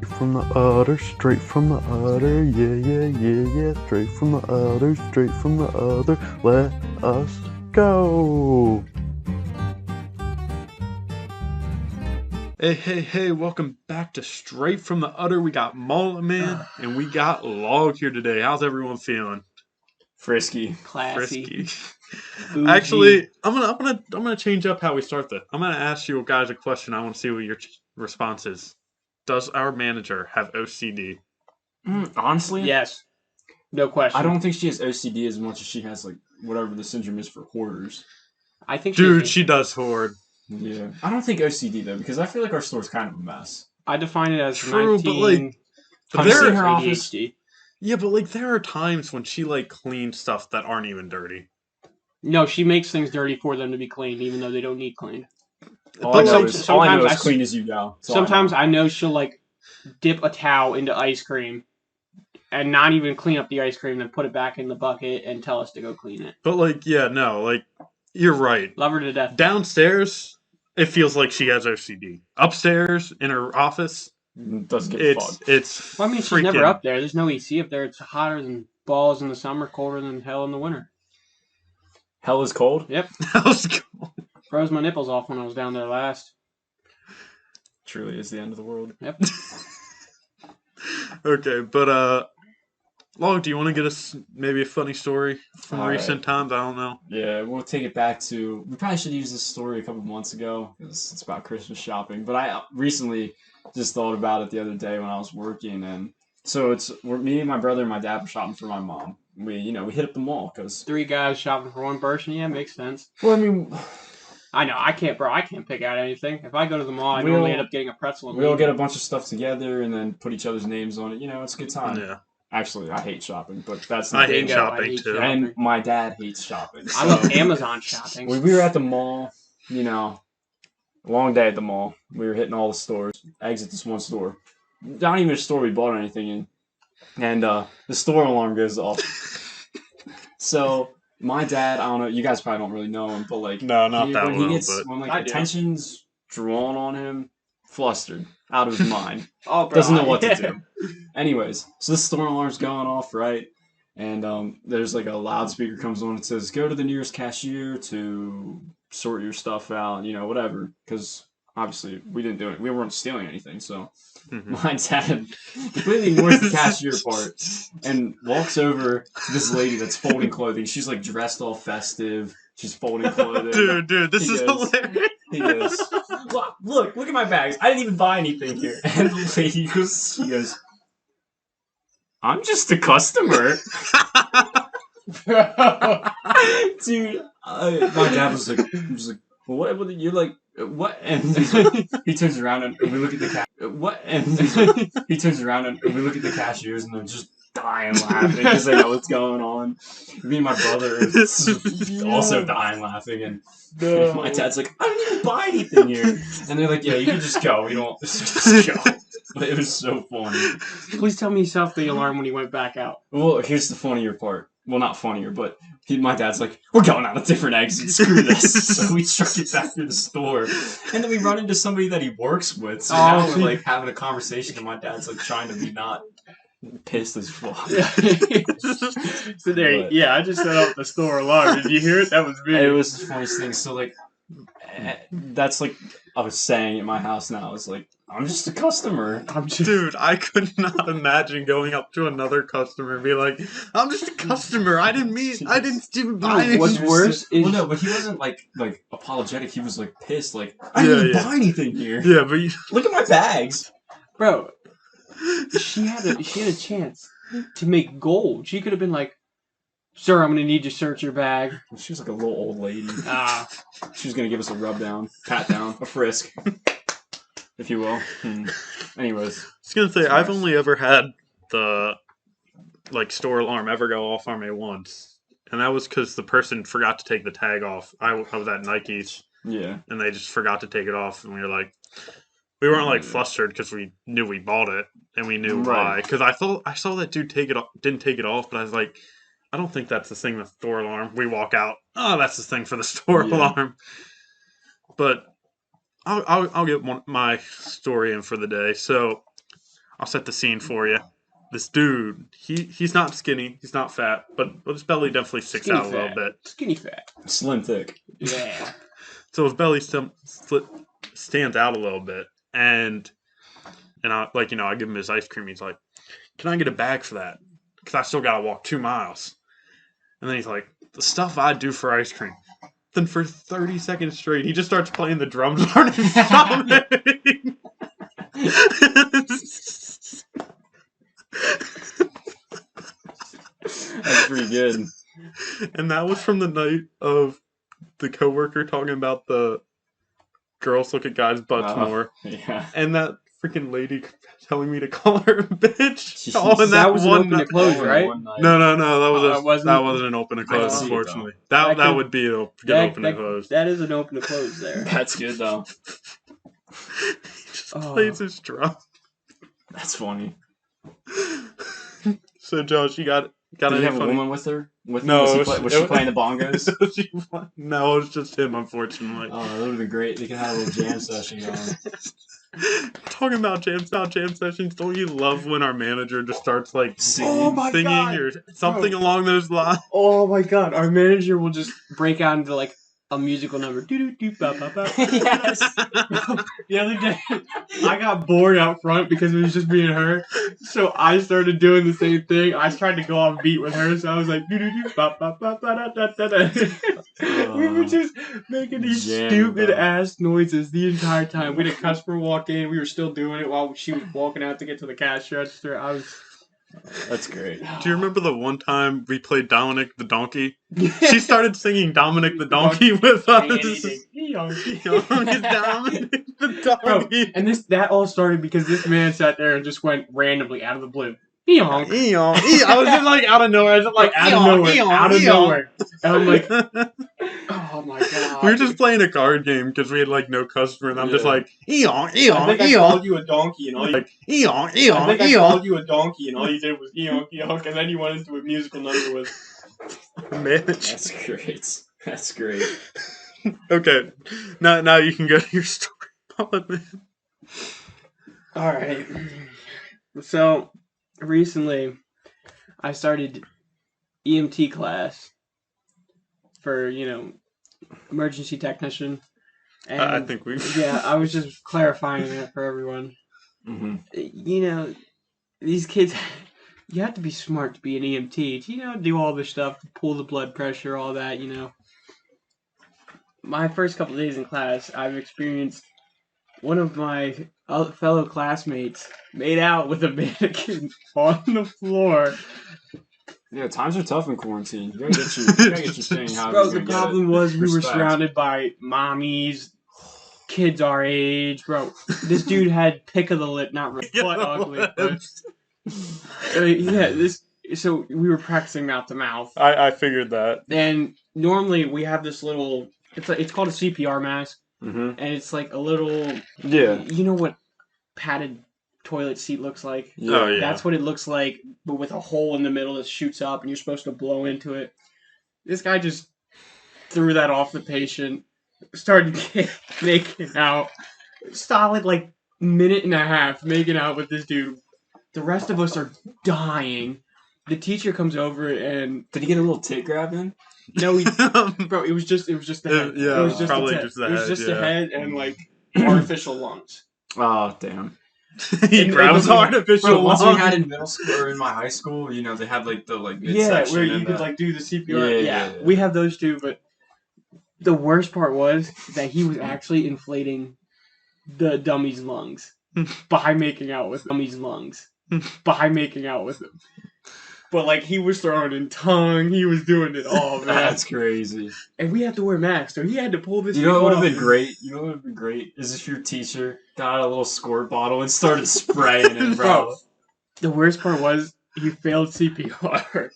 From the udder, straight from the udder, yeah, straight from the udder, let us go. Hey, welcome back to Straight from the Udder. We got Mullet-man and we got Log here today. How's everyone feeling? Frisky. Classy. Frisky. Actually, I'm gonna change up how we start this. I'm gonna ask you guys a question. I want to see what your response is. Does our manager have OCD? Honestly, Yes. No question. I don't think she has OCD as much as she has like whatever the syndrome is for hoarders. I think She does hoard. Yeah. I don't think OCD though, because I feel like our store's kind of a mess. I define it as True, 19 but like there in her office. ADHD. Yeah, but like there are times when she like cleans stuff that aren't even dirty. No, she makes things dirty for them to be cleaned, even though they don't need cleaned. All I know sometimes is clean as you go. Sometimes I know she'll like dip a towel into ice cream and not even clean up the ice cream, then put it back in the bucket and tell us to go clean it. But like, yeah, no, like you're right. Love her to death. Downstairs, it feels like she has OCD. Upstairs in her office, doesn't give a fuck. It's. Well, I mean, she's never up there. There's no AC up there. It's hotter than balls in the summer, colder than hell in the winter. Hell is cold? Yep. Hell's cold. Froze my nipples off when I was down there last. Truly is the end of the world. Yep. Okay, but Log, do you want to get us maybe a funny story from recent times? I don't know. Yeah, we'll take it back to... We probably should use this story a couple months ago, because it's about Christmas shopping. But I recently just thought about it the other day when I was working, and so me and my brother and my dad were shopping for my mom. We hit up the mall, because... 3 guys shopping for one person, yeah, makes sense. Well, I mean... I know, I can't pick out anything. If I go to the mall, I normally end up getting a pretzel. We all get a bunch of stuff together and then put each other's names on it. It's a good time. Yeah. Actually, I hate shopping, but that's not... I hate shopping, too. And my dad hates shopping. So. I love Amazon shopping. When we were at the mall, long day at the mall. We were hitting all the stores. Exit this one store. Not even a store we bought anything in. And the store alarm goes off. So... My dad, I don't know, you guys probably don't really know him, but like... No, not that well, When attention's drawn on him, flustered, out of his mind. Oh, bro, doesn't know what to do. Anyways, so this store alarm's going off, right? And there's like a loudspeaker comes on and says, go to the nearest cashier to sort your stuff out, whatever. Because obviously we didn't do it. We weren't stealing anything, so... My dad completely ignores the cashier part and walks over to this lady that's folding clothing. She's like dressed all festive. She's folding clothing. Dude, this is hilarious. He goes, look at my bags. I didn't even buy anything here. And the lady goes, I'm just a customer. Dude, my dad was like, what? You're like, what? And he turns around and we look at the what? And he turns around and we look at the cashiers and they're just dying laughing because they know what's going on. Me and my brother are also dying laughing, and my dad's like, I didn't even buy anything here. And they're like, yeah, you can just go. We don't just go. But it was so funny. Please tell me he set off the alarm when he went back out. Well, here's the funnier part. Well, not funnier, but my dad's like, we're going out a different exit. Screw this. So we truck it back through the store. And then we run into somebody that he works with. So now we're like having a conversation and my dad's like trying to be not pissed as fuck. So there, yeah, I just set off the store alarm. Did you hear it? That was me. It was the funniest thing. So like, that's like I was saying at my house now. It's like, I'm just a customer. Dude, I could not imagine going up to another customer and be like, I'm just a customer. I didn't even buy anything. What's worse is... Well, no, but he wasn't like apologetic. He was like pissed. Like, I didn't even buy anything here. Yeah, but look at my bags. Bro, she had a chance to make gold. She could have been like, sir, I'm going to need you to search your bag. She was like a little old lady. She was going to give us a rub down, pat down, a frisk. If you will. Anyways. I was going to say, I've only ever had the store alarm ever go off on me once. And that was because the person forgot to take the tag off. I was at Nike's. Yeah. And they just forgot to take it off. And we were like, we weren't flustered because we knew we bought it. And we knew why. Because I saw that dude didn't take it off. But I was like, I don't think that's the thing, the store alarm. We walk out. Oh, that's the thing for the store alarm. But I'll get my story in for the day. So I'll set the scene for you. This dude, he's not skinny, he's not fat, but his belly definitely sticks Skinny out a little fat. bit. Skinny fat. Slim thick. Yeah. So his belly stands out a little bit, and I I give him his ice cream. He's like, "Can I get a bag for that? Because I still gotta walk 2 miles." And then he's like, "The stuff I do for ice cream." Then for 30 seconds straight, he just starts playing the drums on his stomach. That's pretty good. And that was from the night of the coworker talking about the girls look at guys' butts more. Yeah. And that freaking lady telling me to call her a bitch. Jeez. All in That was an one open to night. close, right? No, that wasn't- wasn't an open to I can close, see it, though. unfortunately. That That could- would be a good open to close. That is an open to close there. That's good though. He just Oh. plays his drum. That's funny. So Josh, you got Did any he have a funny? woman with her? No, Was she playing the bongos? No, it was just him, unfortunately. Oh, that would have been great. They could have a little jam session going. Talking about jam sessions, don't you love when our manager just starts like Oh my singing God. or something along those lines? Oh my god, our manager will just break out into like a musical number. Yes. The other day, I got bored out front because it was just me and her. So I started doing the same thing. I tried to go off beat with her, so I was like, we were just making these Jamming, stupid bro. ass noises the entire time. We had a customer walk in. We were still doing it while she was walking out to get to the cash register. That's great. Do you remember the one time we played Dominic the Donkey? She started singing Dominic the Donkey with us. Dominic the Bro, Donkey. and that all started because this man sat there and just went randomly out of the blue. Eeyonk. I was just like out of nowhere. I was just like Out of nowhere. And I'm like, oh my god. We were just playing a card game because we had like no customer, and I'm just Yeah. like I think I called you a donkey, and all you like I think I called you a donkey, and all you did was eonk, and then you went into a musical number with. manage. That's great. That's great. Okay, now you can go to your story, Mullet-man. All right. So recently, I started EMT class for emergency technician. And I think we. yeah, I was just clarifying that for everyone. Mm-hmm. These kids, you have to be smart to be an EMT. Do all this stuff, pull the blood pressure, all that. My first couple days in class, I've experienced one of my fellow classmates made out with a mannequin on the floor. Yeah, times are tough in quarantine. You gotta get your thing. Bro, the problem was we were Respect. surrounded by mommies, kids our age. Bro, this dude had pick of the lip, not butt ugly, but so we were practicing mouth to mouth. I figured that. And normally we have this little, it's called a CPR mask, Mm-hmm. and it's like a little, Yeah. you know what padded toilet seat looks like? Oh, yeah. That's what it looks like, but with a hole in the middle that shoots up, and you're supposed to blow into it. This guy just threw that off the patient, started making out, solid like minute and a half making out with this dude. The rest of us are dying. The teacher comes over and Did he get a little tit grab in? no, bro, it was just the head. Yeah, it was just probably the just the It was head, just the yeah. head and like artificial lungs. Oh, damn. He And grabs it was- artificial Bro, once we lung. had in middle school or in my high school, they had like the Yeah, midsection where you and could the- like do the CPR. Yeah. We have those too, but the worst part was that he was actually inflating the dummy's lungs by making out with dummy's lungs by making out with him. But like he was throwing in tongue, he was doing it all, man. That's crazy. And we had to wear masks, so he had to pull this. You know what would have off. been great? You know what would have been great is if your teacher got a little squirt bottle and started spraying it, bro. The worst part was he failed CPR.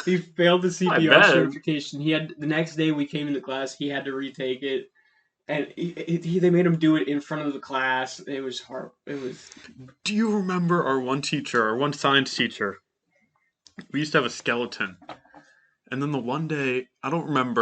He failed the I CPR bet. certification. He had the next day we came into class. He had to retake it, and they made him do it in front of the class. It was hard. It was. Do you remember our one science teacher? We used to have a skeleton. And then the one day, I don't know.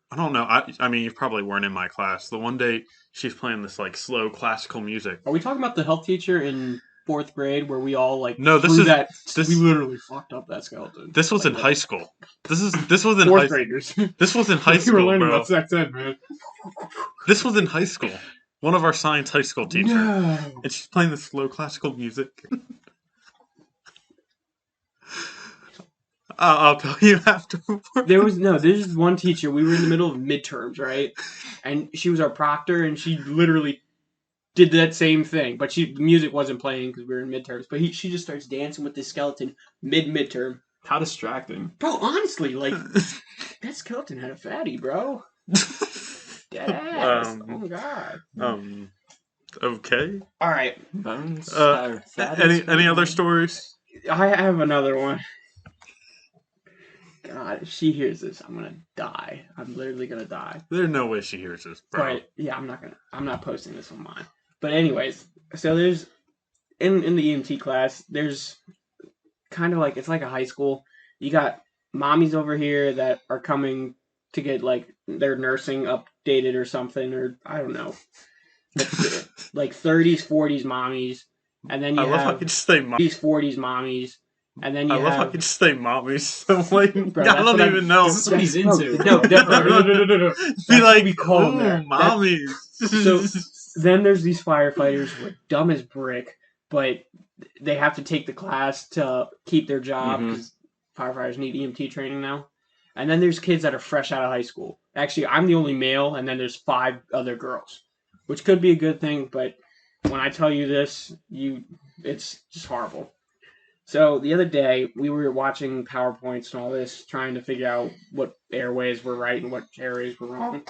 I mean, you probably weren't in my class. The one day she's playing this like slow classical music. Are we talking about the health teacher in 4th grade where we all like No, this threw is that. this. We literally fucked up that skeleton. This was Like in that. high school. This was in 4th high. graders. This was in high We were school, learning bro. about sex ed, man. This was in high school. One of our science high school teachers, No. and she's playing this slow classical music. I'll tell you afterwards. There's one teacher. We were in the middle of midterms, right? And she was our proctor, and she literally did that same thing. But the music wasn't playing because we were in midterms. But she just starts dancing with this skeleton midterm. How distracting. Bro, honestly, like, that skeleton had a fatty, bro. Dead ass. Oh my god. Okay. All right. Bones. Any other stories? I have another one. God, if she hears this, I'm gonna die. I'm literally gonna die. There's no way she hears this, bro. But yeah, I'm not posting this on mine. But anyways, so there's in the EMT class, there's kind of like, it's like a high school. You got mommies over here that are coming to get like their nursing updated or something, or I don't know. Like 30s, 40s mommies, and then you love how have you just say 30s, 40s mommies. And then you love how you just say mommies. So like, Bro, I don't even know. This is what he's into. No. Be like, we call them ooh, there. mommies. So then there's these firefighters who are dumb as brick, but they have to take the class to keep their job because firefighters need EMT training now. And then there's kids that are fresh out of high school. Actually, I'm the only male, and then there's 5 other girls, which could be a good thing, but when I tell you this, it's just horrible. So the other day, we were watching PowerPoints and all this, trying to figure out what airways were right and what airways were wrong.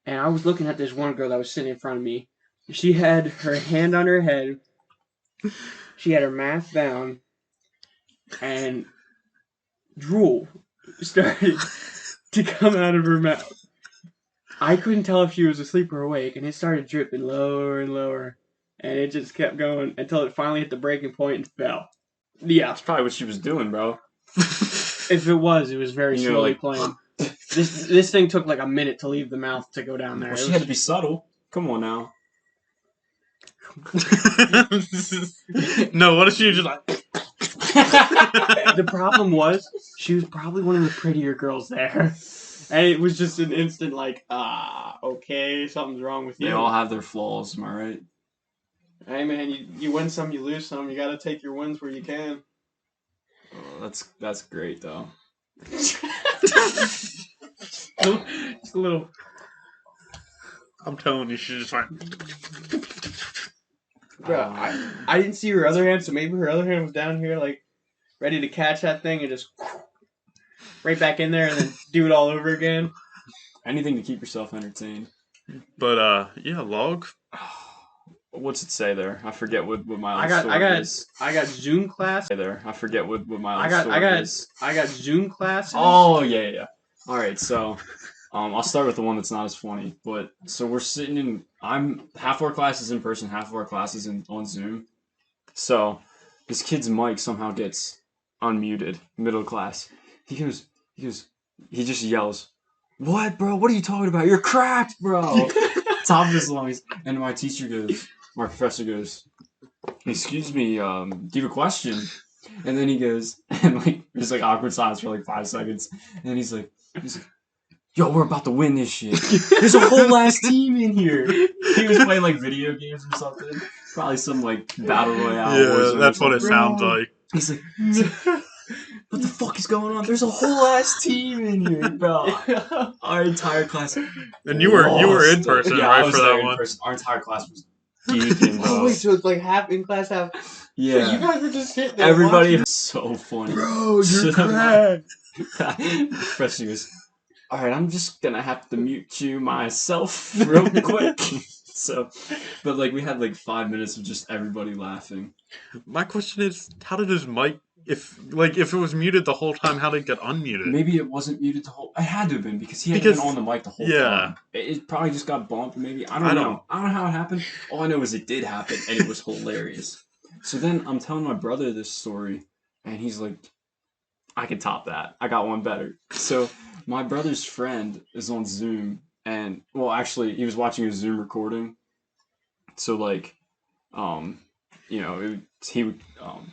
And I was looking at this one girl that was sitting in front of me. She had her hand on her head. She had her mask down. And drool started to come out of her mouth. I couldn't tell if she was asleep or awake, and it started dripping lower and lower. And it just kept going until it finally hit the breaking point and fell. Yeah. That's probably what she was doing, bro. It was very slowly like, playing. This thing took like a minute to leave the mouth to go down there. Well, she had to be subtle. Come on now. No, what if she was just like... The problem was, she was probably one of the prettier girls there. And it was just an instant like, okay, something's wrong with you. They all have their flaws, am I right? Hey man, you win some, you lose some. You gotta take your wins where you can. Oh, that's great though. Just a little. I'm telling you, she just went... Bro, I didn't see her other hand, so maybe her other hand was down here, like, ready to catch that thing and just right back in there and then do it all over again. Anything to keep yourself entertained. But, yeah, log. What's it say there? I forget what my story is. I got Zoom class. There. I forget what my story is. I got Zoom classes. Oh, yeah. All right, so I'll start with the one that's not as funny. But so we're sitting in. Half of our classes in person, half of our classes on Zoom. So this kid's mic somehow gets unmuted middle of class. He just yells, "What, bro? What are you talking about? You're cracked, bro!" Top of his lungs. And my professor goes, "Excuse me, do you have a question?" And then he goes, and like there's like awkward silence for like 5 seconds. And then he's like, "Yo, we're about to win this shit. There's a whole ass team in here." He was playing like video games or something. Probably some like battle royale. Yeah, that's what it sounds like. He's like, "What the fuck is going on? There's a whole ass team in here, bro." Our entire class. And you were in person, yeah, right, I was for there that in one? person. Our entire class was geeking, bro. Oh wait, so it's like half in class, half. Yeah. So you guys were just sitting there. Everybody watching? was so funny. Bro, you're cracked. Professor goes, "All right, I'm just gonna have to mute you myself real quick." So, but like we had like 5 minutes of just everybody laughing. My question is, how did his mic... If it was muted the whole time, how did it get unmuted? Maybe it wasn't muted the whole. It had to have been because he had been on the mic the whole time. It probably just got bumped. Maybe I don't know. I don't know how it happened. All I know is it did happen, and it was hilarious. So then I'm telling my brother this story, and he's like, "I can top that. I got one better." So my brother's friend is on Zoom, and well, actually, he was watching a Zoom recording. So like, he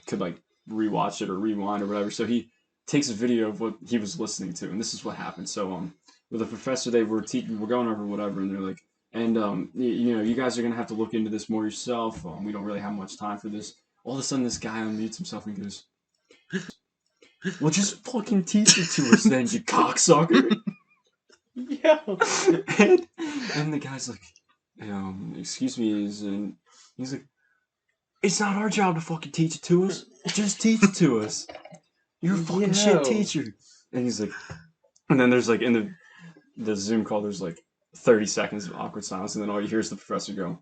could like rewatch it or rewind or whatever. So he takes a video of what he was listening to, and this is what happened. So with the professor, we're going over whatever, and they're like, and you guys are gonna have to look into this more yourself. We don't really have much time for this. All of a sudden, this guy unmutes himself and goes, "Well, just fucking teach it to us, then, you cocksucker." Yeah. and the guy's like, excuse me, and he's like, it's not our job to fucking teach it to us. Just teach it to us. You're a fucking shit teacher. And he's like, and then there's like in the Zoom call, there's like 30 seconds of awkward silence, and then all you hear is the professor go,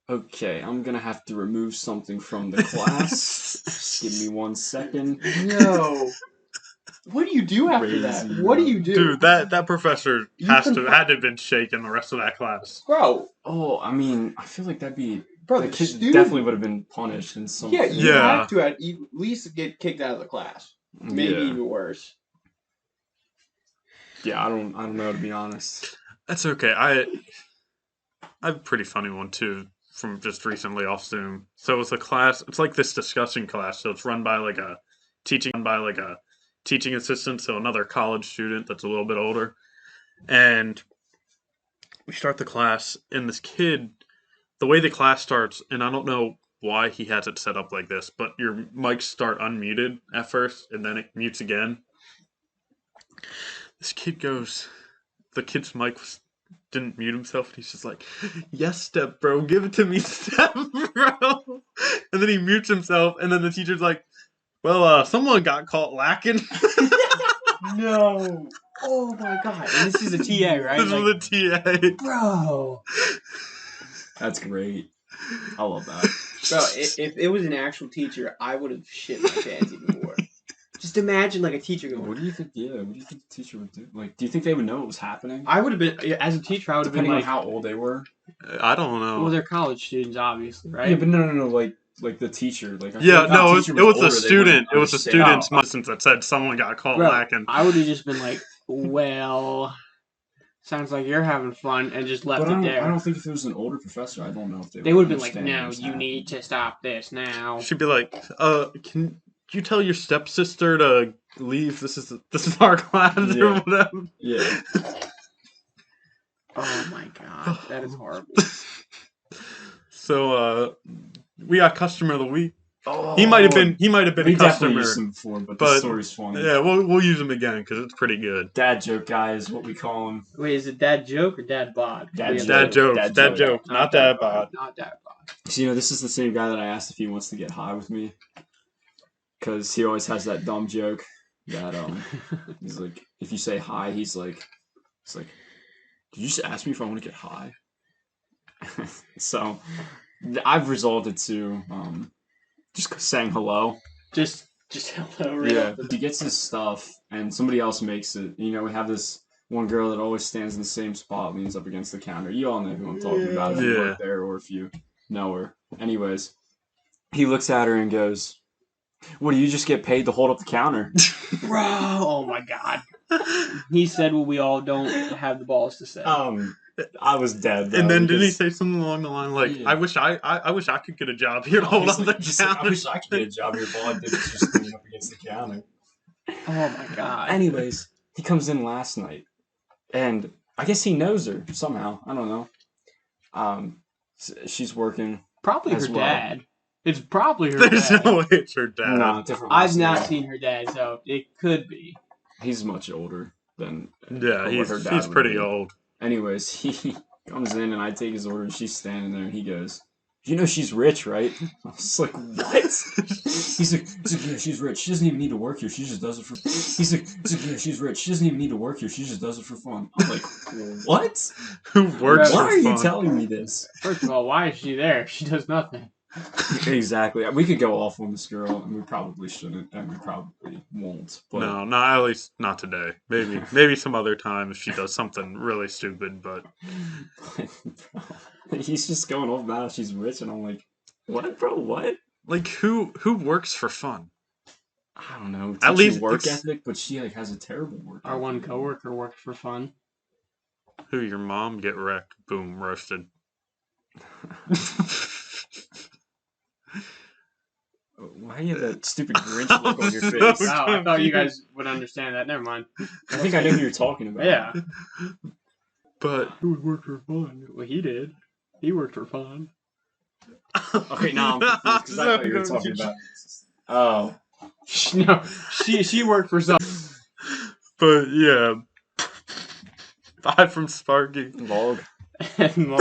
okay, I'm gonna have to remove something from the class. Just give me 1 second. No. What do you do after that? What do you do? Dude, that professor had to have been shaking the rest of that class. Bro. Oh, I mean, I feel like that'd be... Bro, the kid definitely would have been punished in some... Yeah, you have to at least get kicked out of the class. Maybe even worse. Yeah, I don't know, to be honest. That's okay. I have a pretty funny one, too, from just recently off Zoom. So it's a class, it's like this discussion class, so it's run by like a teaching assistant, so another college student that's a little bit older. And we start the class, and this kid, the way the class starts, and I don't know why he has it set up like this, but your mics start unmuted at first, and then it mutes again. This kid goes, the kid's mic didn't mute himself, and he's just like, yes, Step Bro, give it to me, Step Bro. And then he mutes himself, and then the teacher's like, well, someone got caught lacking. No. Oh my god. And this is a TA, right? This is a TA. Bro. That's great. I love that. Bro, if it was an actual teacher, I would have shit my pants even more. Just imagine like a teacher going. What do you think? Yeah, what do you think the teacher would do? Like, do you think they would know what was happening? I would have been, as a teacher, I would have been Depending like, on how old they were. I don't know. well, they're college students, obviously, right? Yeah, but no, like the teacher. Like, yeah, no, it was a student. It was a student's license that said someone got caught lacking. I would have just been like, well, sounds like you're having fun, and just left it there. I don't think if it was an older professor, I don't know if they would have been like, no, you need to stop this now. She'd be like, can you tell your stepsister to leave? This is our class or whatever. Yeah. Oh my god, that is horrible. So we got customer of the week. Oh, he might have been a customer. Used him before, but the story's funny. Yeah, we'll use him again because it's pretty good. Dad joke guy is what we call him. Wait, is it dad joke or dad bod? Dad joke, not dad bod. Not dad bod. So this is the same guy that I asked if he wants to get high with me, because he always has that dumb joke that he's like, if you say hi, he's like, did you just ask me if I want to get high? So I've resorted to just saying hello. Just hello, right? Yeah. He gets his stuff, and somebody else makes it. We have this one girl that always stands in the same spot, leans up against the counter. You all know who I'm talking about if you work there or if you know her. Anyways, he looks at her and goes, what, do you just get paid to hold up the counter? Bro, oh my god. He said what we all don't have the balls to say. I was dead. Though, and then did he say something along the line like, I wish I could get a job here to hold up the counter. I wish I could get a job here, but all I did was just lean up against the counter. Oh my god. Anyways, he comes in last night, and I guess he knows her somehow. I don't know. She's working. Probably her dad. It's probably her There's dad. no way it's her dad. No, different. I've not seen her dad, so it could be. He's much older than. Yeah, he's pretty old. Anyways, he comes in and I take his order and she's standing there and he goes, you know she's rich, right? I was like, what? He's like, yeah, she's rich. She doesn't even need to work here. She just does it for fun. He's like, yeah, she's rich. She doesn't even need to work here. She just does it for fun. I'm like, what? Who works for fun? Why are you telling me this? First of all, why is she there? She does nothing. Exactly. We could go off on this girl, and we probably shouldn't, and we probably won't. But... No, not at least not today. Maybe some other time if she does something really stupid. But he's just going off about how she's rich, and I'm like, what, bro? What? Like who works for fun? I don't know. At least work ethic, but she has a terrible work ethic. Our one coworker worked for fun. Who? Your mom? Get wrecked. Boom, roasted. Why do you have that stupid Grinch look on your I'm face? so Wow, I thought you guys would understand that. Never mind. I think I know who you're talking about. Yeah. But Who would work for fun? Well, he did. He worked for fun. Okay, now I'm confused because I thought you were talking about. Oh. No, she worked for some. But yeah. Bye from Sparky. Log. And